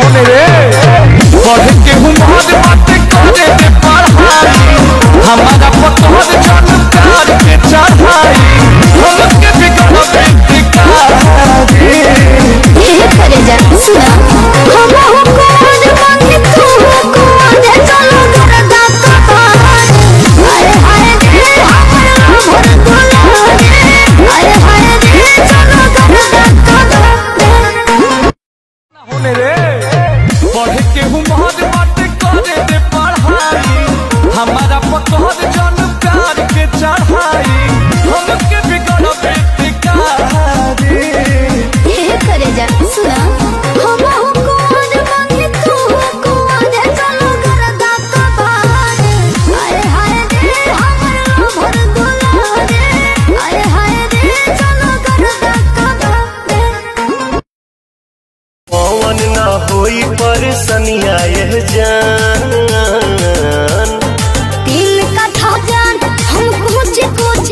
होने रे पढ़ के हुमार बात करे दे पढ़ाई हमारा पतोर जन प्यार के चढ़ाई हमके बिगड़ बेटिकारी ये करे जा सुना हम हो कौन मांगे तू कौन चलो घर दा कबार हाय हाय रे हमर भर दुला रे हाय हाय रे चलो घर दा कबार होने रे पढ़ के हुमार बात करे दे पढ़ाई हमारा पतोर जन प्यार के चढ़ाई हमके बिगड़ बेटिकारी ये करे जा सुना हम हो कौन मांगे तू कौन चलो घर दा कबार हाय हाय रे हमर भर दुला रे हाय हाय रे चलो घर दा कबार पवन ना होई परेशानिया यह जान